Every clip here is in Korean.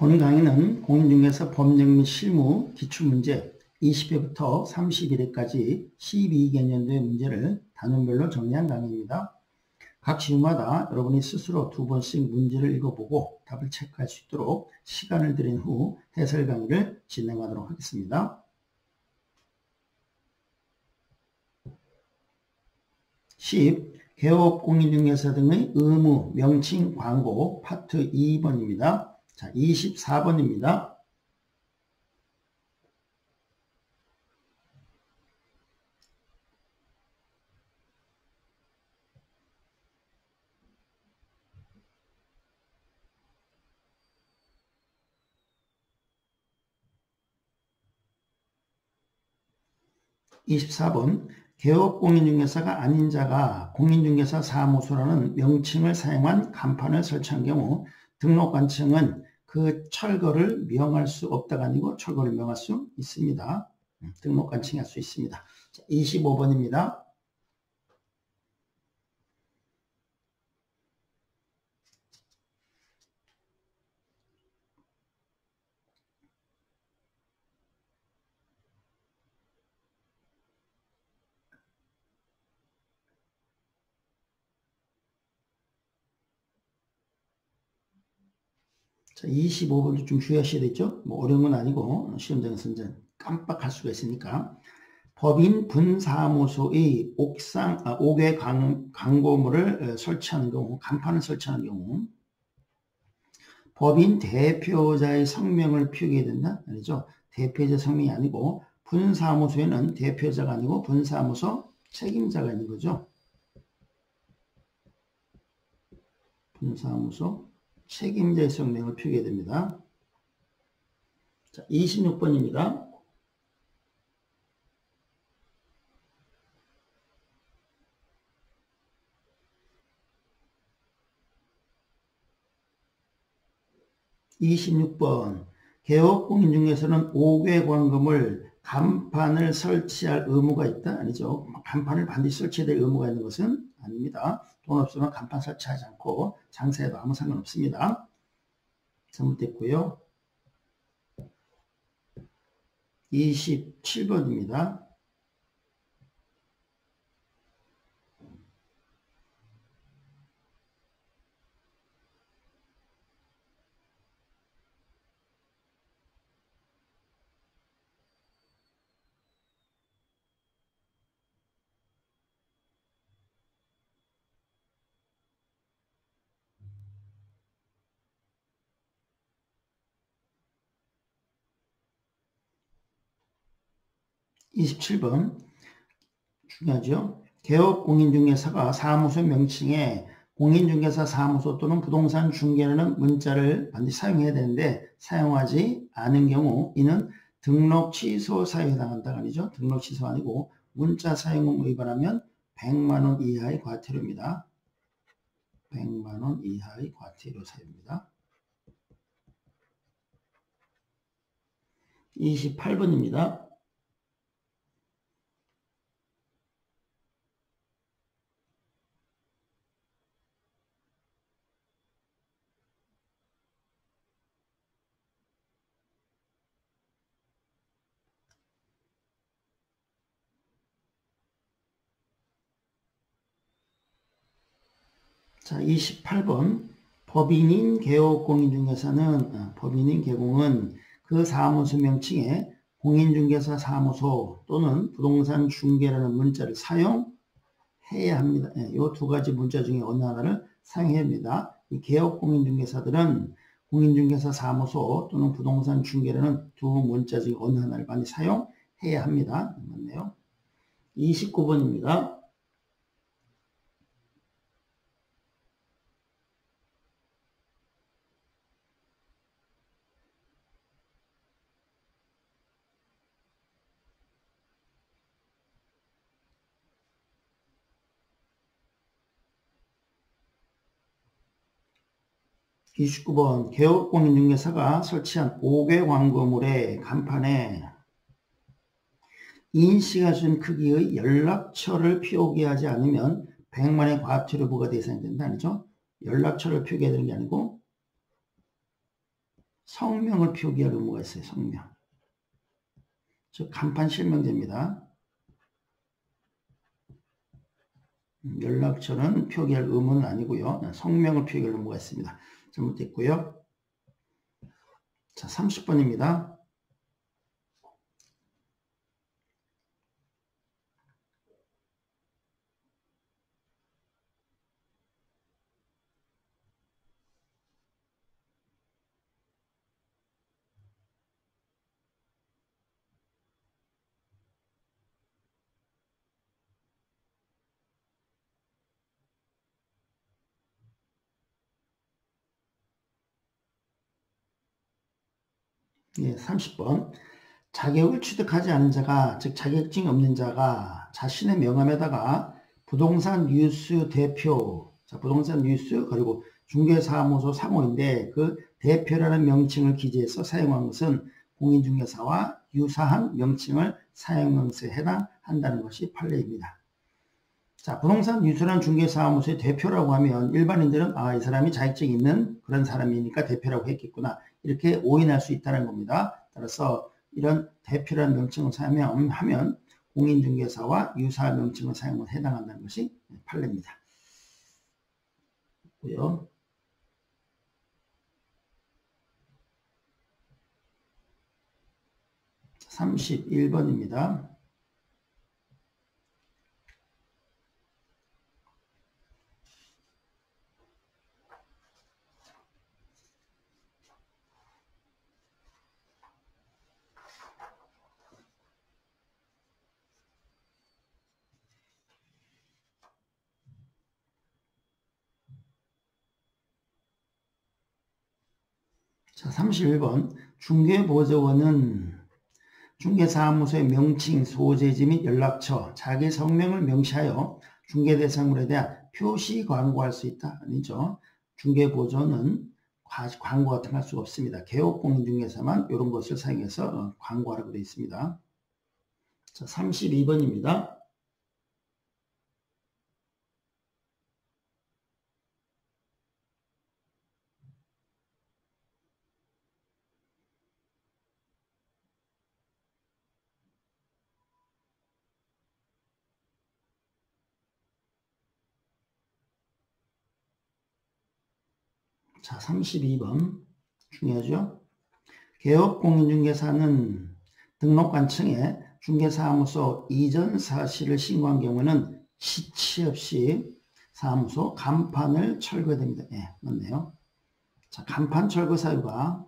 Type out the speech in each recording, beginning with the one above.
본 강의는 공인중개사 법령 및 실무 기출문제 20회부터 31회까지 12개년도의 문제를 단원별로 정리한 강의입니다. 각 지문마다 여러분이 스스로 2번씩 문제를 읽어보고 답을 체크할 수 있도록 시간을 들인 후 해설 강의를 진행하도록 하겠습니다. 10. 개업 공인중개사 등의 의무, 명칭, 광고 파트 2번입니다. 자, 24번입니다. 개업 공인중개사가 아닌 자가 공인중개사 사무소라는 명칭을 사용한 간판을 설치한 경우 등록관청은 그 철거를 명할 수 없다가 아니고 철거를 명할 수 있습니다. 등록관청이 할 수 있습니다. 25번입니다. 자, 25번도 좀 주의하셔야 되죠? 뭐 어려운 건 아니고 시험장에서 이제 깜빡할 수가 있으니까. 법인 분사무소의 옥외 광고물을 설치하는 경우, 간판을 설치하는 경우, 법인 대표자의 성명을 표기해야 된다? 아니죠. 대표자 성명이 아니고 분사무소에는 대표자가 아니고 분사무소 책임자가 있는 거죠. 분사무소 책임자의 성명을 표기해야 됩니다. 자, 26번입니다. 개업 공인중개사는 5개 광고물 간판을 설치할 의무가 있다? 아니죠. 간판을 반드시 설치해야 될 의무가 있는 것은 아닙니다. 돈 없으면 간판 설치하지 않고 장사해도 아무 상관없습니다. 잘못됐고요. 27번입니다. 중요하죠. 개업 공인중개사가 사무소 명칭에 공인중개사 사무소 또는 부동산 중개라는 문자를 반드시 사용해야 되는데 사용하지 않은 경우 이는 등록 취소 사유에 해당한다가 아니죠. 등록 취소 아니고 문자 사용을 위반하면 100만 원 이하의 과태료입니다. 100만 원 이하의 과태료 사유입니다. 28번입니다. 자, 28번. 법인인 개업 공인중개사는, 법인인 개공은 그 사무소 명칭에 공인중개사 사무소 또는 부동산 중개라는 문자를 사용해야 합니다. 이 두 가지 문자 중에 어느 하나를 사용해야 합니다. 이 개업 공인중개사들은 공인중개사 사무소 또는 부동산 중개라는 두 문자 중에 어느 하나를 많이 사용해야 합니다. 맞네요. 29번입니다. 개업 공인중개사가 설치한 5개 광고물의 간판에 인식할 수 있는 크기의 연락처를 표기하지 않으면 100만의 과태료 부과 대상이 된다. 아니죠? 연락처를 표기해야 되는 게 아니고 성명을 표기할 의무가 있어요. 성명. 즉 간판 실명제입니다. 연락처는 표기할 의무는 아니고요. 성명을 표기할 의무가 있습니다. 잘못됐고요. 자, 30번입니다. 예, 30번. 자격을 취득하지 않은 자가, 즉 자격증이 없는 자가 자신의 명함에다가 부동산 뉴스 대표, 자, 부동산 뉴스 그리고 중개사무소 상호인데 그 대표라는 명칭을 기재해서 사용한 것은 공인중개사와 유사한 명칭을 사용한 것에 해당한다는 것이 판례입니다. 자, 부동산 뉴스라는 중개사무소의 대표라고 하면 일반인들은 이 사람이 자격증이 있는 그런 사람이니까 대표라고 했겠구나 이렇게 오인할 수 있다는 겁니다. 따라서 이런 대표라는 명칭을 사용하면 공인중개사와 유사 명칭을 사용을 해당한다는 것이 판례입니다. 31번입니다. 자, 31번. 중개보조원은 중개사무소의 명칭, 소재지 및 연락처, 자기 성명을 명시하여 중개대상물에 대한 표시 광고할 수 있다. 아니죠. 중개보조는 광고 같은 거 할 수가 없습니다. 개업공인중개사만 이런 것을 사용해서 광고하라고 되어 있습니다. 자, 32번입니다. 자, 32번 중요하죠. 개업공인중개사는 등록관청에 중개사무소 이전 사실을 신고한 경우는 지체 없이 사무소 간판을 철거해야 됩니다. 예, 맞네요. 자, 간판 철거 사유가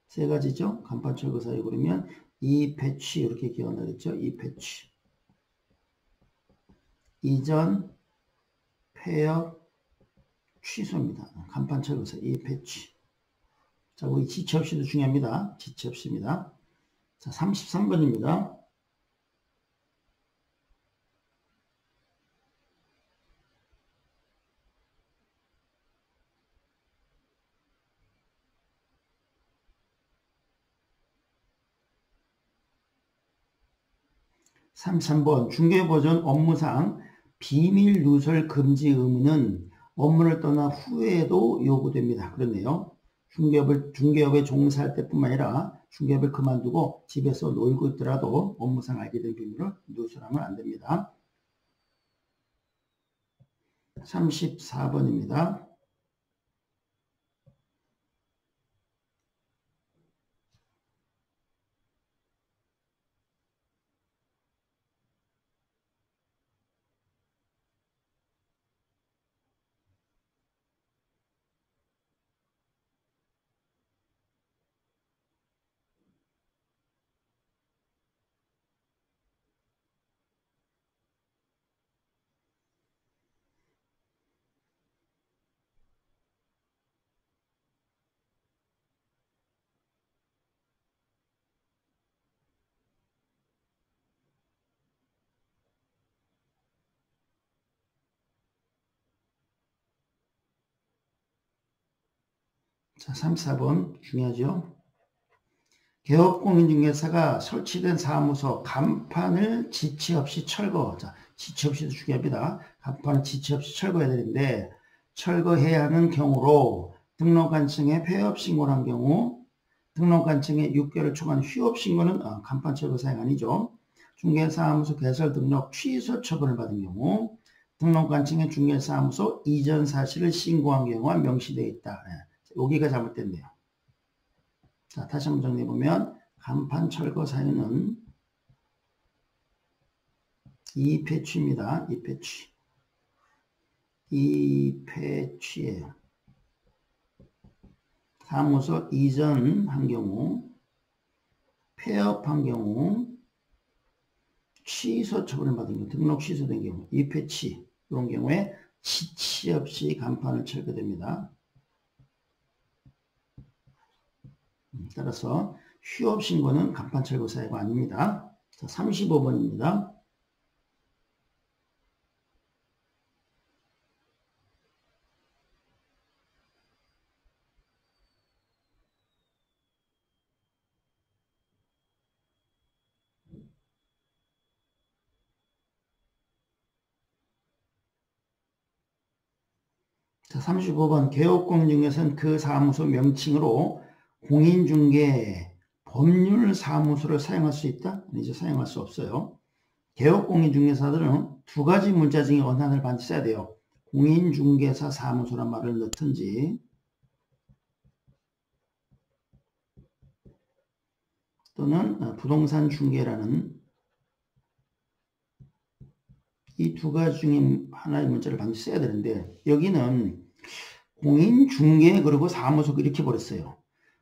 세 가지죠. 간판 철거 사유 그러면 이 배치 이렇게 기억나 있죠. 이 배치 이전 폐업 취소입니다. 간판 철거사 이 배치. 자, 우리 지체 없이도 중요합니다. 지체 없이입니다. 자, 33번입니다. (33번) 중개보전 업무상 비밀 누설 금지 의무는 업무를 떠나 후에도 요구됩니다. 그렇네요. 중개업에 종사할 때뿐만 아니라 중개업을 그만두고 집에서 놀고 있더라도 업무상 알게 된 비밀을 누설하면 안 됩니다. 34번입니다. 자, 34번 중요하죠. 개업공인중개사가 설치된 사무소 간판을 지체 없이 철거. 자, 지체 없이도 중요합니다. 간판을 지체 없이 철거해야 되는데 철거해야 하는 경우로 등록한 층에 폐업 신고를 한 경우, 등록한 층에 6개월 초간 휴업 신고는 간판 철거 사용 아니죠. 중개사무소 개설 등록 취소 처분을 받은 경우, 등록한 층에 중개사무소 이전 사실을 신고한 경우가 명시되어 있다. 여기가 잘못됐네요. 자, 다시 한번 정리해보면 간판 철거 사유는 이패취입니다. 이패취예요. 사무소 이전한 경우, 폐업한 경우, 취소 처분을 받은 경우, 등록 취소된 경우, 이패치 이런 경우에 지치 없이 간판을 철거됩니다. 따라서 휴업 신고는 간판 철거 사유가 아닙니다. 자, 35번입니다. 자, 35번 개업공인중개사는 그 사무소 명칭으로 공인중개 법률사무소를 사용할 수 있다? 아니죠. 사용할 수 없어요. 개업공인중개사들은 두 가지 문자 중에 어느 하나를 반드시 써야 돼요. 공인중개사 사무소란 말을 넣든지 또는 부동산 중개라는 이 두 가지 중에 하나의 문자를 반드시 써야 되는데 여기는 공인중개 그리고 사무소 이렇게 버렸어요.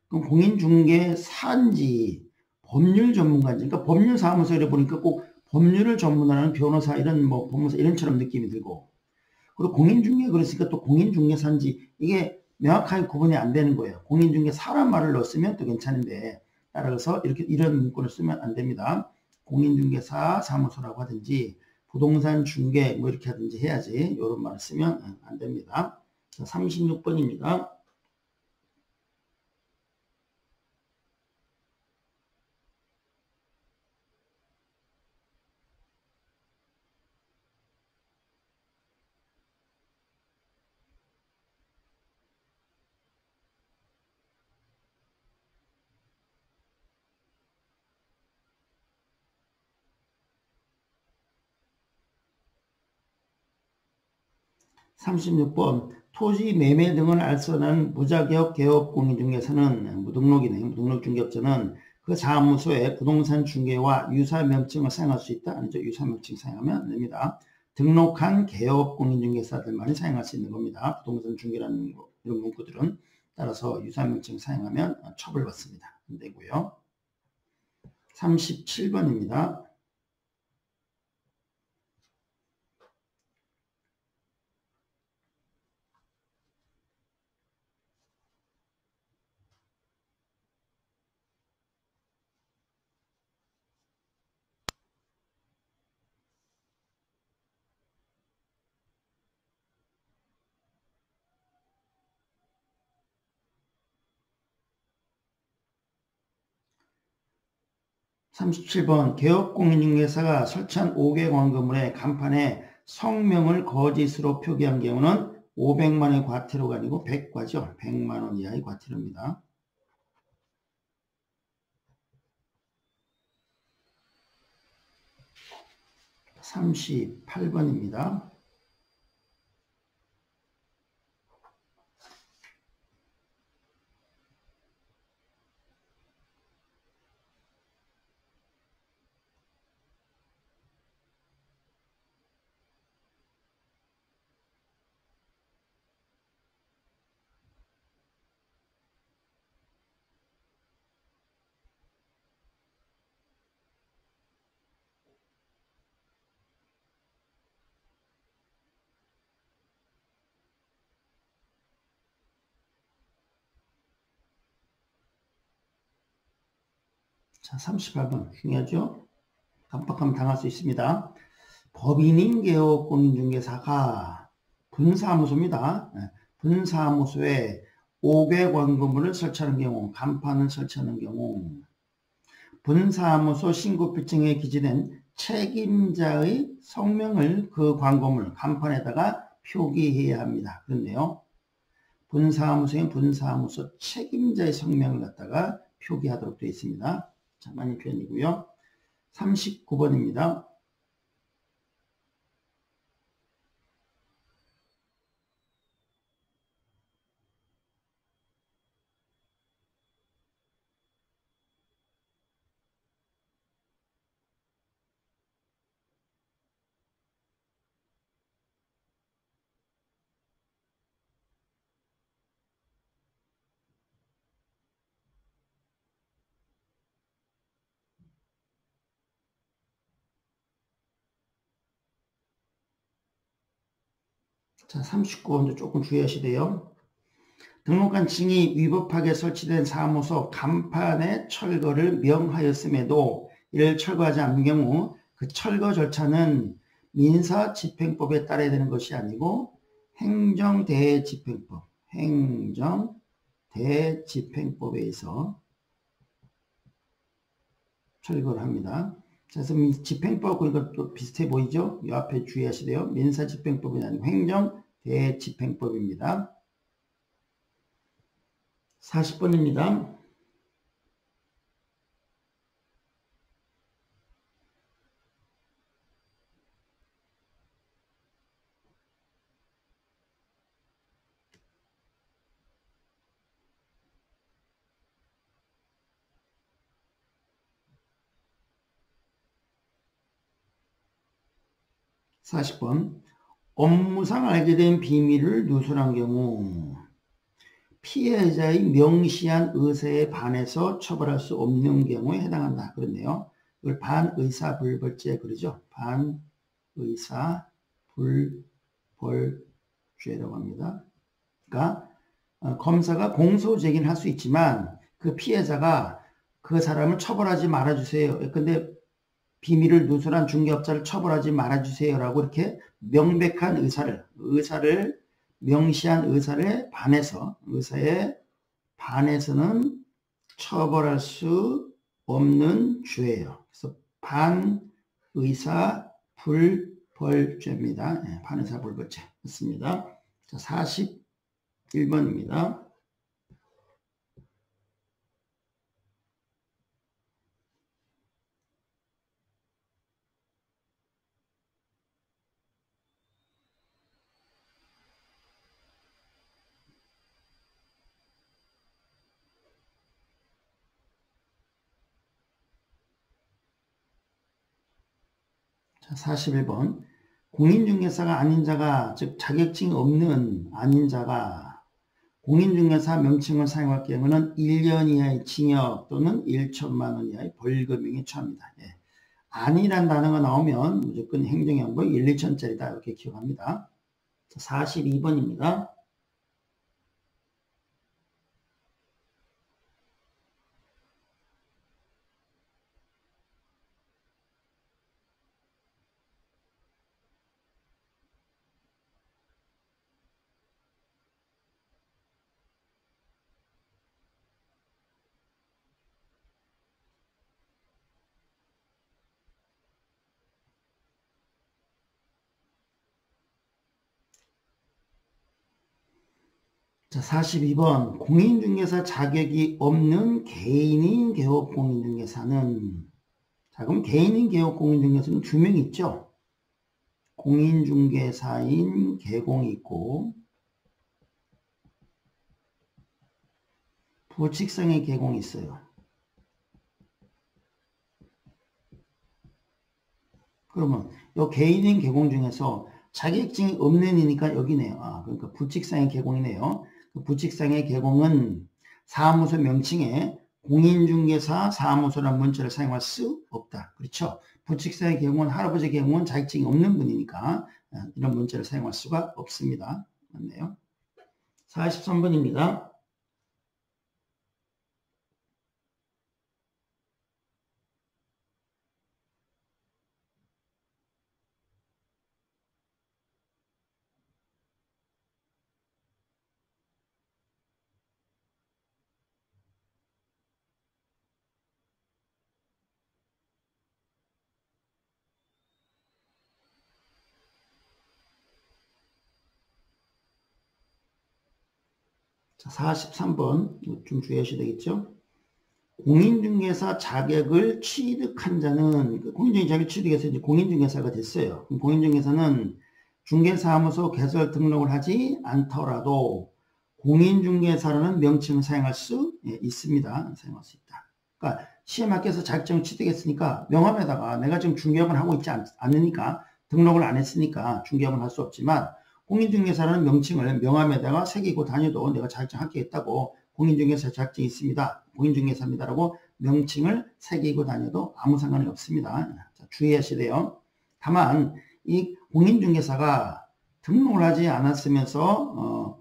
그럼 공인중개사인지 법률 전문가인지, 그러니까 법률사무소 이래 보니까 꼭 법률을 전문하는 변호사 이런 뭐 법무사 이런처럼 느낌이 들고, 그리고 공인중개 그랬으니까 또 공인중개사인지 이게 명확하게 구분이 안 되는 거예요. 공인중개사란 말을 넣었으면 또 괜찮은데 따라서 이렇게 이런 문구를 쓰면 안 됩니다. 공인중개사 사무소라고 하든지 부동산 중개 뭐 이렇게 하든지 해야지 이런 말을 쓰면 안 됩니다. 자, 36번입니다. (36번) 토지 매매 등을 알선한 무자격 개업 공인중개사는 무등록이네. 무등록 중개업자는 그 사무소에 부동산 중개와 유사 명칭을 사용할 수 있다. 아니죠. 유사 명칭 사용하면 안 됩니다. 등록한 개업 공인중개사들만이 사용할 수 있는 겁니다. 부동산 중개라는 이런 문구들은 따라서 유사 명칭 사용하면 처벌받습니다. 안 되고요. 37번입니다. (37번) 개업공인중개사가 설치한 5개 광고물의 간판에 성명을 거짓으로 표기한 경우는 500만원의 과태료가 아니고 100과죠. 100만원 이하의 과태료입니다. 38번입니다. 자, 38번 중요하죠? 깜빡하면 당할 수 있습니다. 법인인 개업 공인중개사가 분사무소입니다. 분사무소에 5개 광고물을 설치하는 경우, 간판을 설치하는 경우, 분사무소 신고필증에 기재된 책임자의 성명을 그 광고물, 간판에다가 표기해야 합니다. 그런데요. 분사무소엔 분사무소 책임자의 성명을 갖다가 표기하도록 되어 있습니다. 자, 많이 표현이고요. 39번입니다. 자, 39번도 조금 주의하셔야 돼요. 등록한 층이 위법하게 설치된 사무소 간판에 철거를 명하였음에도 이를 철거하지 않는 경우 그 철거 절차는 민사집행법에 따라야 되는 것이 아니고 행정대집행법에 의해서 철거를 합니다. 그래서 집행법 그러니까 또 비슷해 보이죠? 이 앞에 주의하시래요. 민사집행법이 아니고 행정대집행법입니다. 40번입니다. 업무상 알게 된 비밀을 누설한 경우 피해자의 명시한 의사에 반해서 처벌할 수 없는 경우에 해당한다. 그렇네요. 이걸 반의사불벌죄 그러죠. 반의사불벌죄라고 합니다. 그러니까 검사가 공소제기는 할 수 있지만 그 피해자가 그 사람을 처벌하지 말아주세요. 근데 비밀을 누설한 중개업자를 처벌하지 말아주세요라고 이렇게 명백한 의사를 명시한 의사에 반해서는 처벌할 수 없는 죄예요. 그래서 반의사 불벌죄입니다. 네, 반의사 불벌죄 맞습니다. 자, 41번입니다. 자, 41번. 공인중개사가 아닌 자가, 즉 자격증이 없는 아닌 자가 공인중개사 명칭을 사용할 경우는 1년 이하의 징역 또는 1천만 원 이하의 벌금형에 처합니다. 예. 아니란 단어가 나오면 무조건 행정형벌 1, 2천짜리다 이렇게 기억합니다. 42번입니다. 자, 42번. 공인중개사 자격이 없는 개인인 개업 공인중개사는, 자, 그럼 개인인 개업 공인중개사는 두 명 있죠? 공인중개사인 개공이 있고, 부칙상의 개공이 있어요. 그러면 이 개인인 개공 중에서 자격증이 없는 이니까 여기네요. 그러니까 부칙상의 개공이네요. 그 부칙상의 개공은 사무소 명칭에 공인중개사 사무소라는 문자를 사용할 수 없다. 그렇죠? 부칙상의 개공은 할아버지 개공은 자격증이 없는 분이니까 이런 문자를 사용할 수가 없습니다. 맞네요. 43번입니다. 자, 43번 좀 주의하셔야 되겠죠. 공인중개사 자격을 취득한 자는 공인중개사 자격 취득해서 이제 공인중개사가 됐어요. 그럼 공인중개사는 중개사무소 개설 등록을 하지 않더라도 공인중개사라는 명칭을 사용할 수 있습니다. 사용할 수 있다. 그러니까 시험 합격해서 자격증을 취득했으니까 명함에다가 내가 지금 중개업을 하고 있지 않으니까 등록을 안 했으니까 중개업을 할 수 없지만 공인중개사라는 명칭을 명함에다가 새기고 다녀도 내가 자격증 합격했다고 공인중개사 자격증이 있습니다. 공인중개사입니다라고 명칭을 새기고 다녀도 아무 상관이 없습니다. 자, 주의하셔야 돼요. 다만 이 공인중개사가 등록을 하지 않았으면서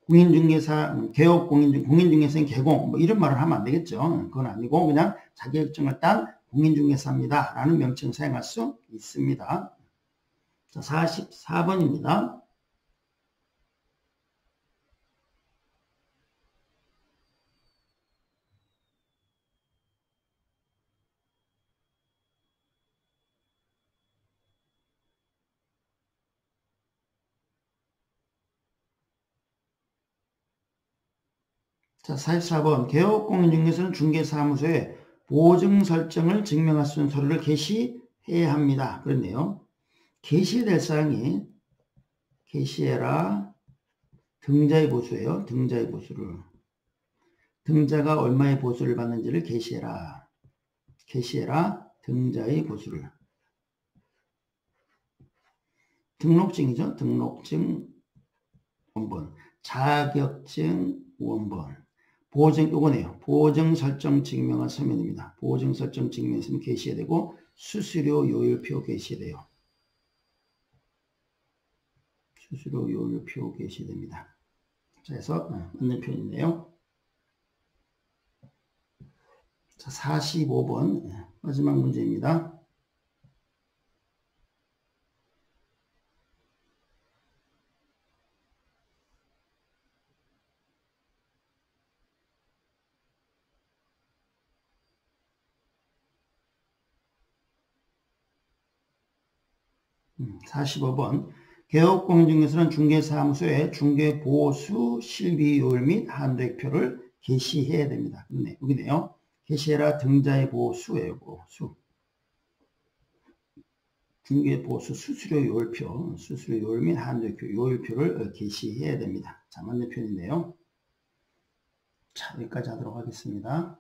공인중개사 개업 공인중개사인 개공 뭐 이런 말을 하면 안 되겠죠. 그건 아니고 그냥 자격증을 딴 공인중개사입니다 라는 명칭을 사용할 수 있습니다. 자, 44번입니다. 자, 44번. 개업공인중개사는 중개사무소에 보증 설정을 증명할 수 있는 서류를 게시해야 합니다. 그렇네요. 게시될 사항이 게시해라 등자의 보수예요. 등자의 보수를. 등자가 얼마의 보수를 받는지를 게시해라. 게시해라 등자의 보수를. 등록증이죠. 등록증 원본. 자격증 원본. 보증, 요거네요. 보증 설정 증명한 서면입니다. 보증 설정 증명 서면 게시해야 되고, 수수료 요율표 게시해야 돼요. 수수료 요율표 게시해야 됩니다. 자, 그래서 맞는 표현이네요. 자, 45번 마지막 문제입니다. 음, 45번 개업공인중개사는 중개사무소에 중개보수 실비율 및 한도액표를 게시해야 됩니다. 네, 여기네요. 게시해라 등자의 보수예요. 보수. 중개보수 수수료 요율표, 수수료 요율 및 한도액표 요율표를 게시해야 됩니다. 자, 맞는 표현인데요. 자, 여기까지 하도록 하겠습니다.